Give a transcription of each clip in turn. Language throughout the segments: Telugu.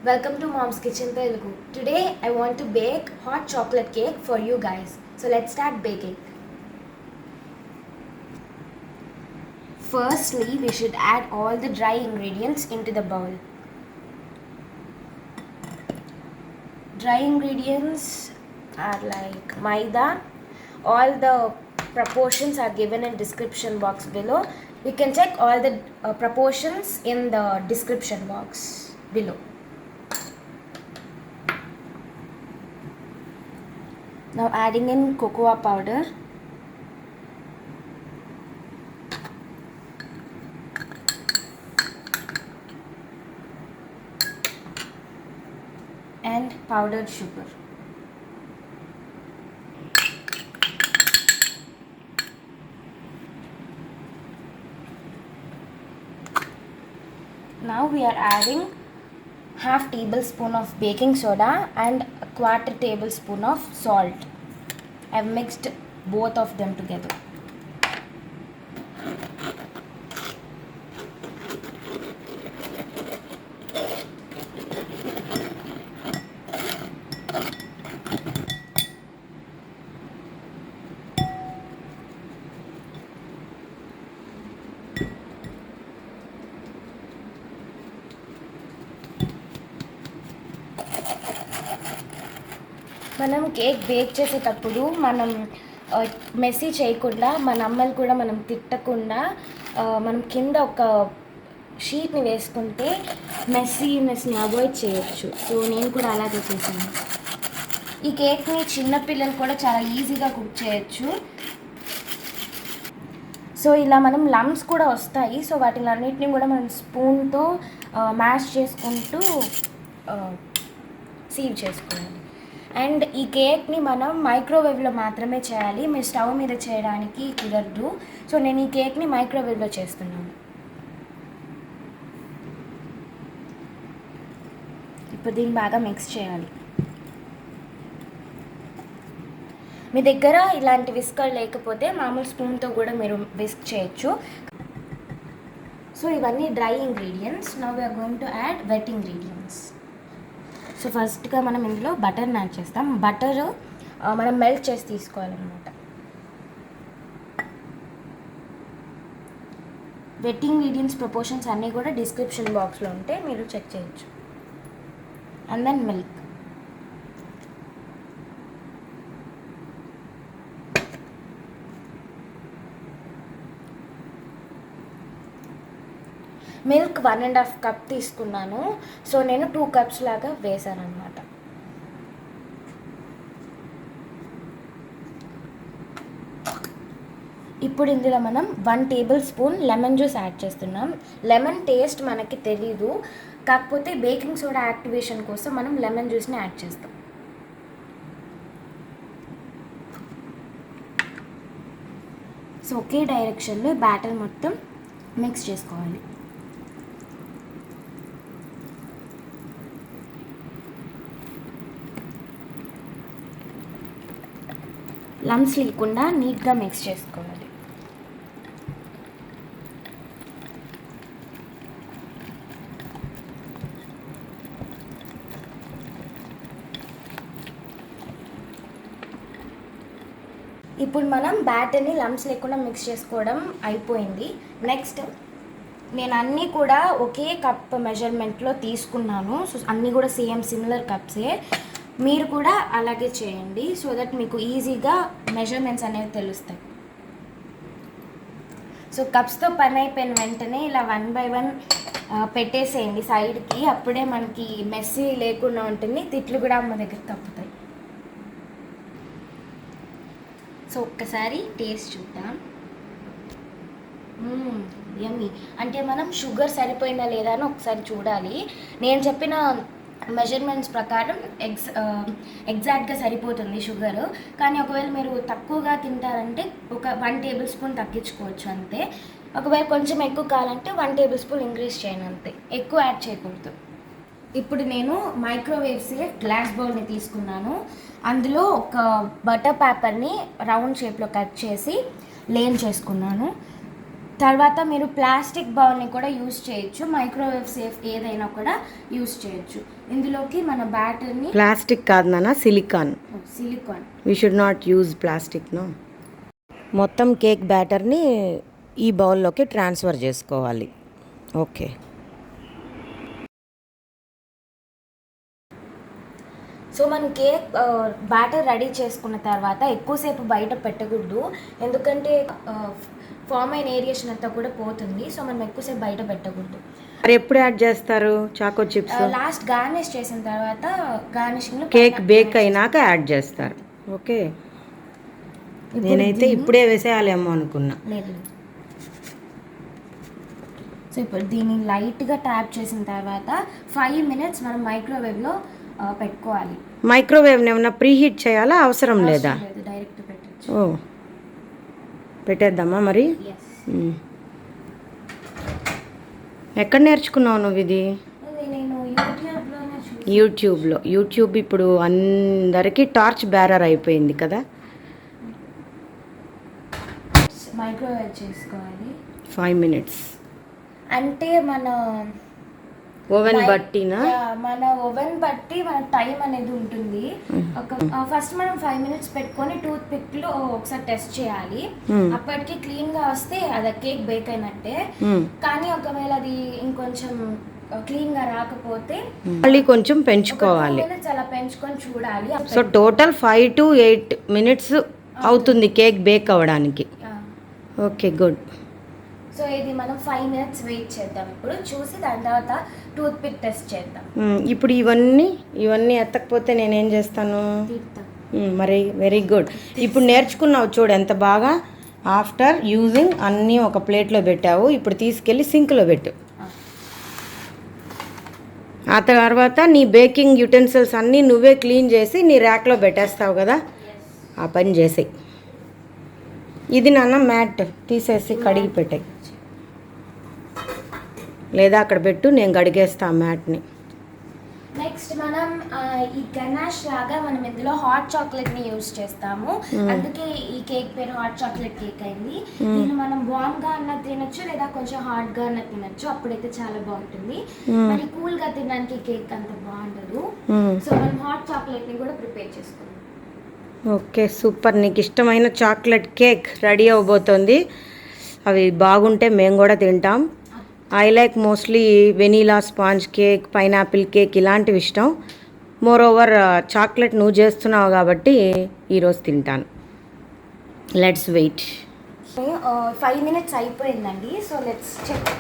Welcome to Mom's Kitchen Telugu. Today I want to bake hot chocolate cake for you guys. So let's start baking. Firstly, we should add all the dry ingredients into the bowl. Dry ingredients are like maida. All the proportions are given in description box below. You can check all the proportions in the description box below. Now adding in cocoa powder. And powdered sugar. Now we are adding half tablespoon of baking soda and a quarter tablespoon of salt. I have mixed both of them together. మనం కేక్ బేక్ చేసేటప్పుడు మనం మెస్సీ చేయకుండా మన అమ్మలు కూడా మనం తిట్టకుండా మనం కింద ఒక షీట్ని వేసుకుంటే మెస్సీనెస్ని అవాయిడ్ చేయొచ్చు. సో నేను కూడా అలాగే చేశాను. ఈ కేక్ని చిన్నపిల్లలు కూడా చాలా ఈజీగా కుక్ చేయొచ్చు. సో ఇలా మనం లమ్స్ కూడా వస్తాయి. సో వాటిని అన్నిటిని కూడా మనం స్పూన్తో మ్యాష్ చేసుకుంటూ సీవ్ చేసుకోవాలి. అండ్ ఈ కేక్ని మనం మైక్రోవేవ్లో మాత్రమే చేయాలి. మీరు స్టవ్ మీద చేయడానికి కుదరదు. సో నేను ఈ కేక్ని మైక్రోవేవ్లో చేస్తున్నాను. ఇప్పుడు దీన్ని బాగా మిక్స్ చేయాలి. మీ దగ్గర ఇలాంటి విస్కర్ లేకపోతే మామూలు స్పూన్తో కూడా మీరు విస్క్ చేయొచ్చు. సో ఇవన్నీ dry ingredients. Now we are going to add wet ingredients. So ఫస్ట్గా మనం ఇందులో బటర్ని యాడ్ చేస్తాం. బటర్ మనం మెల్ట్ చేసి తీసుకోవాలన్నమాట. వెట్ ఇంగ్రీడియంట్స్ ప్రపోర్షన్స్ అన్నీ కూడా డిస్క్రిప్షన్ బాక్స్లో ఉంటే మీరు చెక్ చేయొచ్చు. And then milk. Milk 1.5 cup తీసుకున్నాను. సో నేను 2 కప్స్ లాగా వేసాను అనమాట. ఇప్పుడు ఇందులో మనం 1 table spoon lemon juice add చేస్తున్నాం. లెమన్ టేస్ట్ మనకి తెలీదు, కాకపోతే బేకింగ్ సోడా యాక్టివేషన్ కోసం మనం లెమన్ జ్యూస్ని యాడ్ చేస్తాం. సో ఒకే డైరెక్షన్లో బ్యాటర్ మొత్తం మిక్స్ చేసుకోవాలి. లమ్స్ లేకుండా నీట్గా మిక్స్ చేసుకోవాలి. ఇప్పుడు మనం బ్యాటర్ని లమ్స్ లేకుండా మిక్స్ చేసుకోవడం అయిపోయింది. నెక్స్ట్ నేను అన్నీ కూడా ఒకే కప్ మెజర్మెంట్లో తీసుకున్నాను. సో అన్నీ కూడా సేమ్ సిమిలర్ కప్సే. మీరు కూడా అలాగే చేయండి సో దట్ మీకు ఈజీగా మెజర్మెంట్స్ అనేవి తెలుస్తాయి. సో కప్స్తో పని అయిపోయిన వెంటనే ఇలా 1 by 1 పెట్టేసేయండి సైడ్కి. అప్పుడే మనకి మెస్సీ లేకుండా ఉంటుంది. తిట్లు కూడా అమ్మ దగ్గర తప్పుతాయి. సో ఒక్కసారి టేస్ట్ చూద్దాం. యమ్మీ. అంటే మనం షుగర్ సరిపోయిందా లేదా అని ఒకసారి చూడాలి. నేను చెప్పిన మెజర్మెంట్స్ ప్రకారం ఎగ్జాక్ట్గా సరిపోతుంది షుగర్. కానీ ఒకవేళ మీరు తక్కువగా తింటారంటే ఒక 1 టేబుల్ స్పూన్ తగ్గించుకోవచ్చు అంతే. ఒకవేళ కొంచెం ఎక్కువ కావాలంటే 1 టేబుల్ స్పూన్ ఇంక్రీజ్ చేయండి అంతే, ఎక్కువ యాడ్ చేయకూడదు. ఇప్పుడు నేను మైక్రోవేవ్ సేఫ్ గ్లాస్ బౌల్ని తీసుకున్నాను. అందులో ఒక బటర్ పేపర్ని రౌండ్ షేప్లో కట్ చేసి లేన్ చేసుకున్నాను. తర్వాత మీరు ప్లాస్టిక్ బౌల్ని కూడా యూస్ చేయొచ్చు, మైక్రోవేవ్ సేఫ్ ఏదైనా కూడా యూస్ చేయొచ్చు. ఇందులోకి మన బ్యాటర్ని, ప్లాస్టిక్ కాదు నాన్న, silicone. We should not use plastic. No. మొత్తం కేక్ బ్యాటర్ని ఈ బౌల్లోకి ట్రాన్స్ఫర్ చేసుకోవాలి. ఓకే. సో మనం కేక్ బ్యాటర్ రెడీ చేసుకున్న తర్వాత ఎక్కువసేపు బయట పెట్టకూడదు, ఎందుకంటే ఫామ్ అయిన ఏరియేషన్ అంతా కూడా పోతుంది. సో మనం ఎక్కువసేపు బయట పెట్టకూడదు. మరి ఎప్పుడు యాడ్ చేస్తారు చాకో చిప్స్? లాస్ట్ గార్నిష్ చేసిన తర్వాత, గార్నిషింగ్లో కేక్ బేక్ అయినాక యాడ్ చేస్తారు. ఓకే. నేనైతే ఇప్పుడే వేసేయాలేమో అనుకున్నా. లేదు. సో ఇప్పుడు దీన్ని లైట్గా ట్యాప్ చేసిన తర్వాత 5 minutes మనం మైక్రోవేవ్లో పెట్టుకోవాలి. మైక్రోవేవ్ని ఏమన్నా ప్రీహీట్ చేయాలా? అవసరం లేదా? డైరెక్ట్ పెట్టచ్చు. ఓ, పెట్టేద్దామా మరి? ఎక్కడ నేర్చుకున్నావు నువ్వు ఇది? యూట్యూబ్ ఇప్పుడు అందరికీ టార్చ్ బ్యారర్ అయిపోయింది కదా. మైక్రోవేవ్ చేసుకోవాలి 5 minutes. అంటే మన ఓవెన్ బట్టినా? మన ఓవెన్ బట్టి మన టైం అనేది ఉంటుంది. ఫస్ట్ మనం 5 minutes పెట్టుకొని టూత్ పిక్లో ఒకసారి టెస్ట్ చేయాలి. అప్పటికి క్లీన్గా వస్తే అది కేక్ బేక్ అయినట్టే. కానీ ఒకవేళ అది ఇంకొంచెం క్లీన్గా రాకపోతే మళ్ళీ కొంచెం పెంచుకోవాలి. చాలా పెంచుకొని చూడాలి. సో టోటల్ 5 to 8 minutes అవుతుంది కేక్ బేక్ అవ్వడానికి. Okay, good. సో ఇది మనం 5 minutes వెయిట్ చేద్దాం. ఇప్పుడు చూసి దాని తర్వాత టూత్ పిక్ టెస్ట్ చేద్దాం. ఇప్పుడు ఇవన్నీ ఎత్తకపోతే నేనేం చేస్తాను మరి? Very good. ఇప్పుడు నేర్చుకున్నావు చూడు ఎంత బాగా. ఆఫ్టర్ యూజింగ్ అన్నీ ఒక ప్లేట్లో పెట్టావు. ఇప్పుడు తీసుకెళ్ళి సింక్లో పెట్టు. ఆ తర్వాత నీ బేకింగ్ యుటెన్సిల్స్ అన్నీ నువ్వే క్లీన్ చేసి నీ ర్యాక్లో పెట్టేస్తావు కదా. ఆ పని చేసేయి. ఇది నాన్న మ్యాట్ తీసేసి కడిగి పెట్టాయి, లేదా అక్కడ పెట్టు, నేను కడిగేస్తా మ్యాట్ని. నెక్స్ట్ మనం ఈ గనాష్ లాగా మనం ఇందులో హాట్ చాక్లెట్ని యూజ్ చేస్తాము. అందుకే ఈ కేక్ పేరు హాట్ చాక్లెట్ కేక్ అయింది. దీన్ని మనం వామ్గా అన్న తినొచ్చు, లేదా కొంచెం హాట్గా అన్న తినొచ్చు. అప్పుడైతే చాలా బాగుంటుంది. మరి కూల్గా తినడానికి కేక్ అంత బాగుండదు. సో మనం హాట్ చాక్లెట్ని కూడా ప్రిపేర్ చేసుకుందాం. Okay, super. నీకు ఇష్టమైన చాక్లెట్ కేక్ రెడీ అవ్వబోతోంది. అవి బాగుంటే మేము కూడా తింటాం. I like mostly vanilla sponge cake, pineapple cake ఇలాంటివి ఇష్టం. మోర్ ఓవర్ చాక్లెట్ నువ్వు చేస్తున్నావు కాబట్టి ఈరోజు తింటాను. Let's wait. 5 minutes అయిపోయిందండి. So let's check.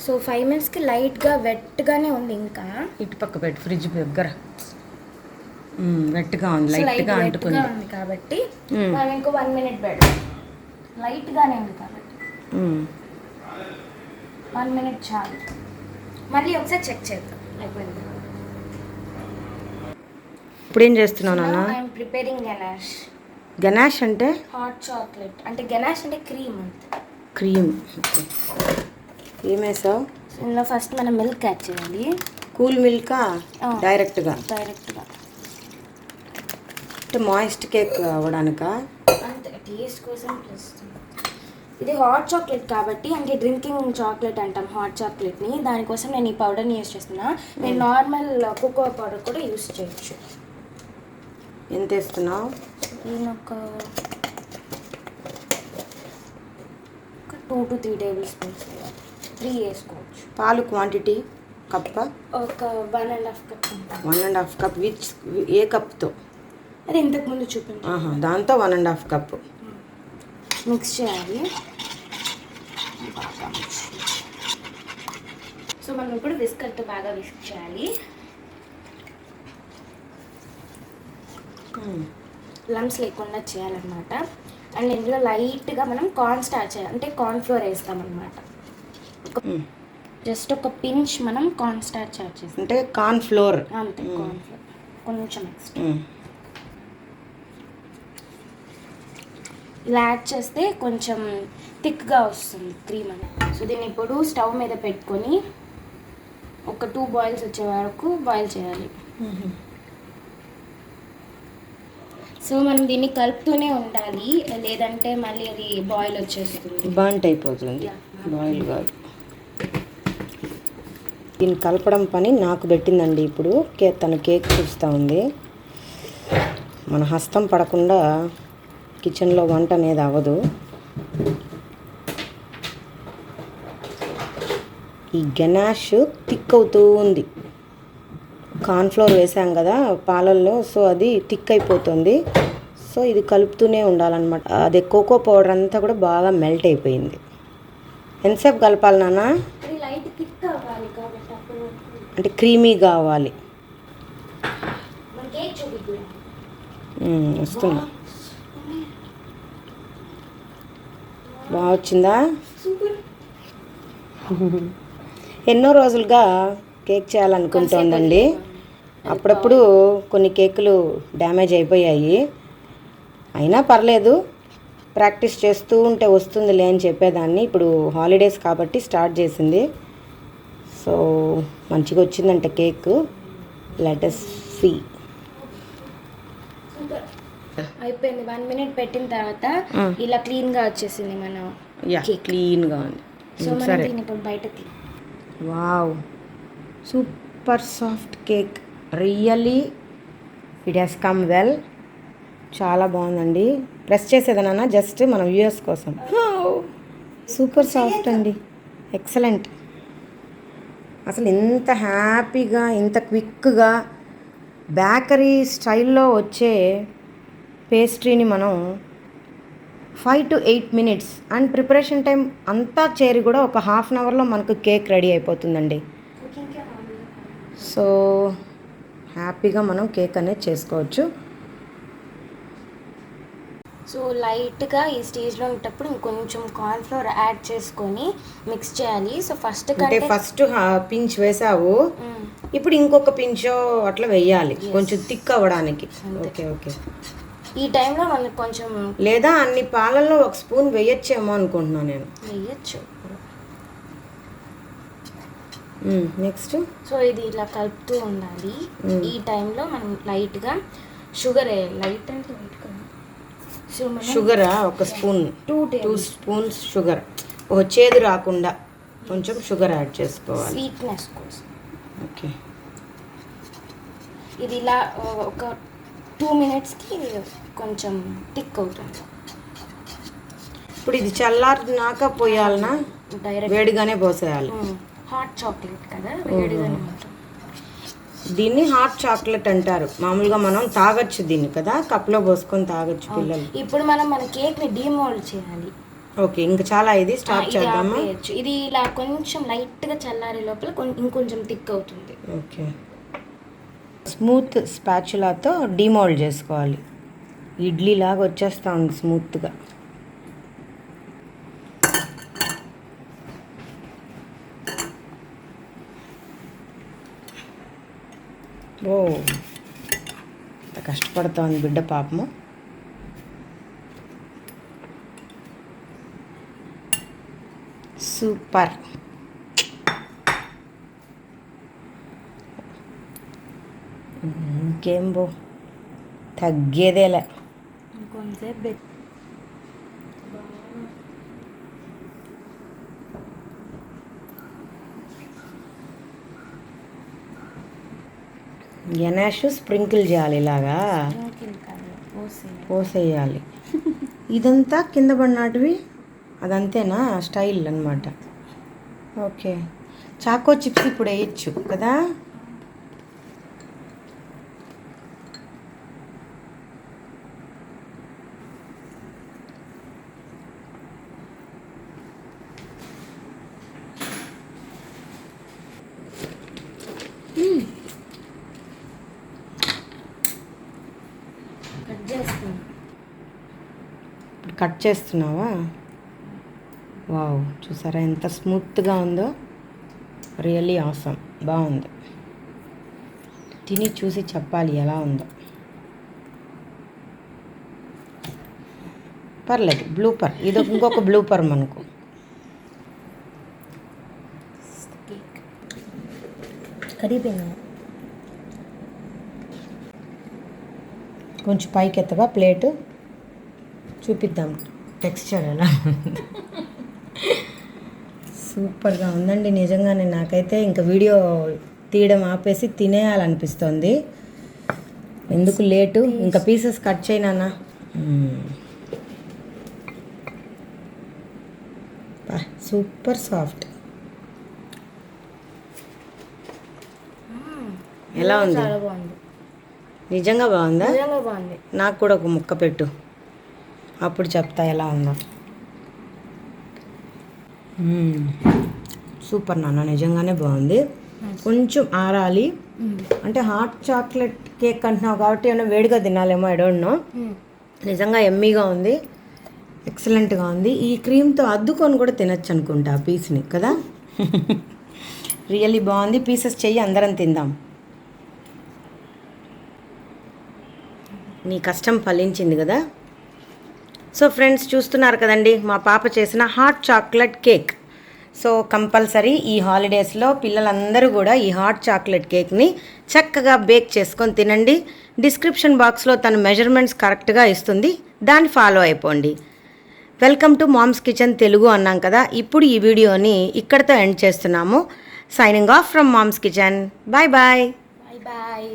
సో 5 minutesకి లైట్గా వెట్గానే ఉంది. ఇంకా ఇటు పక్క పెట్టు, ఫ్రిడ్జ్ దగ్గర. వెట్గా ఉంది, లైట్గా అంటుకుంది కాబట్టి మనం ఇంకో 1 minute పెడదాం. లైట్గానే ఉంది కాబట్టి 1 minute చాలు. మళ్ళీ ఒకసారి చెక్ చేద్దాం. అయిపోయింది. ఇప్పుడు ఏం చేస్తున్నావు నాన్న? I'm preparing ganache. గనాష్ అంటే హాట్ చాక్లెట్ అంటే గనాష్ అంటే క్రీమ్. క్రీమ్. ఏమేసావు? ఇందులో ఫస్ట్ మనం మిల్క్ యాడ్ చేయాలి. కూల్ మిల్కా? డైరెక్ట్గా అంటే మాయిస్ట్ కేక్ అవ్వడానికా? అంతే, టేస్ట్ కోసం. ప్లస్ ఇది హాట్ చాక్లెట్ కాబట్టి, అంటే డ్రింకింగ్ చాక్లెట్ అంటాం హాట్ చాక్లెట్ని. దానికోసం నేను ఈ పౌడర్ని యూస్ చేస్తున్నా. నేను నార్మల్ కోకో పౌడర్ కూడా యూస్ చేయొచ్చు. ఎంత వేస్తున్నావు? నేను ఒక 2 to 3 tablespoons 3 వేసుకోవచ్చు. పాలు క్వాంటిటీ కప్ప? ఒక 1.5 cup. 1.5 cup. విచ్ ఏ కప్తో? అది ఇంతకుముందు చూపించాను దాంతో 1.5 cup మిక్స్ చేయాలి. సో మనం ఇప్పుడు విస్కర్తో బాగా విస్క్ చేయాలి. లమ్స్ లేకుండా చేయాలన్నమాట. అండ్ ఇందులో లైట్గా మనం కార్న్ స్టార్చ్ అంటే కార్న్ ఫ్లోర్ వేస్తామన్నమాట. జస్ట్ ఒక పించ్ మనం కార్న్ స్టార్చ్ యాడ్ చేస్తాం. అంటే కార్న్ ఫ్లోర్ అంతే, కార్న్ ఫ్లోర్ కొంచెం ఎక్స్ట్రా ఇలా యాడ్ చేస్తే కొంచెం థిక్గా వస్తుంది క్రీమ్ అని. సో దీన్ని ఇప్పుడు స్టవ్ మీద పెట్టుకొని ఒక 2 boils వచ్చే వరకు బాయిల్ చేయాలి. సో మనం దీన్ని కలుపుతూనే ఉండాలి, లేదంటే మళ్ళీ అది బాయిల్ వచ్చేస్తుంది, బర్న్ట్ అయిపోతుంది. బాయిల్ కాదు, దీన్ని కలపడం పని నాకు పెట్టిందండి. ఇప్పుడు తను కేక్ చూస్తూ ఉంది. మన హస్తం పడకుండా కిచెన్లో వంట అనేది అవ్వదు. ఈ గనాష్ థిక్ అవుతూ ఉంది. కార్న్ఫ్లోర్ వేసాం కదా పాలల్లో, సో అది థిక్ అయిపోతుంది. సో ఇది కలుపుతూనే ఉండాలన్నమాట. అదే కోకో పౌడర్ అంతా కూడా బాగా మెల్ట్ అయిపోయింది. ఎంతసేపు కలపాలి నాన్న? అంటే క్రీమీ కావాలి. వస్తున్నా. బాగా వచ్చిందా? ఎన్నో రోజులుగా కేక్ చేయాలనుకుంటోందండి. అప్పుడప్పుడు కొన్ని కేకులు డ్యామేజ్ అయిపోయాయి. అయినా పర్లేదు, ప్రాక్టీస్ చేస్తూ ఉంటే వస్తుందిలే అని చెప్పేదాన్ని. ఇప్పుడు హాలిడేస్ కాబట్టి స్టార్ట్ చేసింది. సో మంచిగా వచ్చిందంట కేక్. Let us see. అయిపోయింది. 1 minute పెట్టిన తర్వాత ఇలా క్లీన్గా వచ్చేసింది మన కేక్. క్లీన్గా ఉంది. సో మనం దీన్ని ఇప్పుడు బయటకి. Wow, super soft cake. Really it has come well. చాలా బాగుందండి. ప్రెస్ చేసేదనా జస్ట్ మన వ్యూయర్స్ కోసం. సూపర్ సాఫ్ట్ అండి, ఎక్సలెంట్. అసలు ఇంత హ్యాపీగా, ఇంత క్విక్గా బేకరీ స్టైల్లో వచ్చే పేస్ట్రీని మనం 5 to 8 minutes and preparation time అంతా చేరి కూడా ఒక ½ an hourలో మనకు కేక్ రెడీ అయిపోతుందండి. సో హ్యాపీగా మనం కేక్ అనేది చేసుకోవచ్చు. సో లైట్గా ఈ స్టేజ్లో ఉన్నప్పుడు ఇంకొంచెం కార్న్ఫ్లోర్ యాడ్ చేసుకొని మిక్స్ చేయాలి. సో ఫస్ట్ పించ్ వేసావు, ఇప్పుడు ఇంకొక పించో అట్లా వేయాలి కొంచెం థిక్ అవ్వడానికి. Okay okay. ఈ టైంలో మనకు కొంచెం, లేదా అన్ని పాలల్లో 1 స్పూన్ వేయచ్చేమో అనుకుంటున్నాను నేను. వేయచ్చు. నెక్స్ట్ సో ఇది ఇలా కలుపుతూ ఉండాలి. ఈ టైంలో మనం లైట్గా షుగర్ వేయాలి. లైట్ అంటే లైట్ కదా, షుగరా 1 స్పూన్, 2 స్పూన్స్ షుగర్. చేదు రాకుండా కొంచెం షుగర్ యాడ్ చేసుకోవాలి, స్వీట్నెస్ కోసం. ఓకే. ఇది ఇలా ఒక 2 minutesకి కొంచెం థిక్ అవుతుంది. ఇప్పుడు ఇది చల్లారినాక పోయాలనా? డైరెక్ట్ వేడిగానే పోసేయాలి. హాట్ చాక్లెట్ కదా, వేడిగానే ఉంటుంది. దీన్ని హాట్ చాక్లెట్ అంటారు. మామూలుగా మనం తాగొచ్చు దీన్ని కదా, కప్లో పోసుకొని తాగొచ్చు పిల్లలు. ఇప్పుడు మనం మన కేక్ని డీమోల్డ్ చేయాలి. ఓకే, ఇంకా చాలా ఇది స్టార్ట్ చేద్దామా? ఇది ఇలా కొంచెం లైట్గా చల్లారే లోపల ఇంకొంచెం థిక్ అవుతుంది. ఓకే. స్మూత్ స్పాచులాతో డీమోల్డ్ చేసుకోవాలి. ఇడ్లీ లాగా వచ్చేస్తూ ఉంది స్మూత్గా. ఓ, కష్టపడుతోంది బిడ్డ పాపము. సూపర్. ఇంకేం బో, తగ్గేదేలే. ఇంకొంచెంసేపు గనాష్ స్ప్రింకిల్ చేయాలి, ఇలాగా పోసేయాలి. ఇదంతా కింద పడినటివి అదంతేనా స్టైల్ అనమాట. ఓకే. చాకో చిప్స్ ఇప్పుడు వేయచ్చు కదా. కట్ చేస్తున్నావా? వావ్, చూసారా ఎంత స్మూత్గా ఉందో. రియల్లీ ఆసమ్, బాగుంది. తిని చూసి చెప్పాలి ఎలా ఉందో. పర్లేదు, బ్లూపర్. ఇది ఇంకొక బ్లూపర్ మనకు. కరిగిపోయింది. కొంచెం పైకి ఎత్తగా ప్లేటు చూపిద్దాం టెక్స్చర్ ఎలా సూపర్గా ఉందండి నిజంగానే. నాకైతే ఇంకా వీడియో తీయడం ఆపేసి తినేయాలనిపిస్తుంది. ఎందుకు లేటు, ఇంకా పీసెస్ కట్ చేయనా. Super soft. ఎలా ఉంది? చాలా బాగుంది. నిజంగా బాగుందా? నిజంగా బాగుంది. నాకు కూడా ఒక ముక్క పెట్టు, అప్పుడు చెప్తా ఎలా ఉందో. సూపర్ నాన్న, నిజంగానే బాగుంది. కొంచెం ఆరాలి. అంటే హాట్ చాక్లెట్ కేక్ అంటున్నావు కాబట్టి ఏమైనా వేడిగా తినాలేమో, ఐ డోంట్ నో. నిజంగా ఎమ్మీగా ఉంది, ఎక్సలెంట్గా ఉంది. ఈ క్రీమ్తో అద్దుకొని కూడా తినచ్చు అనుకుంటా ఆ పీస్ని కదా. రియల్లీ బాగుంది. పీసెస్ చెయ్యి, అందరం తిందాం. నీ కష్టం ఫలించింది కదా. సో ఫ్రెండ్స్, చూస్తున్నారు కదండి మా పాప చేసిన hot chocolate cake. So compulsory ఈ హాలిడేస్లో పిల్లలందరూ కూడా ఈ హాట్ చాక్లెట్ కేక్ని చక్కగా బేక్ చేసుకొని తినండి. డిస్క్రిప్షన్ బాక్స్లో తన మెజర్మెంట్స్ కరెక్ట్గా ఇస్తుంది, దాన్ని ఫాలో అయిపోండి. Welcome to mom's kitchen Telugu అన్నాం కదా. ఇప్పుడు ఈ వీడియోని ఇక్కడితో ఎండ్ చేస్తున్నాము. Signing off from mom's kitchen. Bye bye. Bye bye.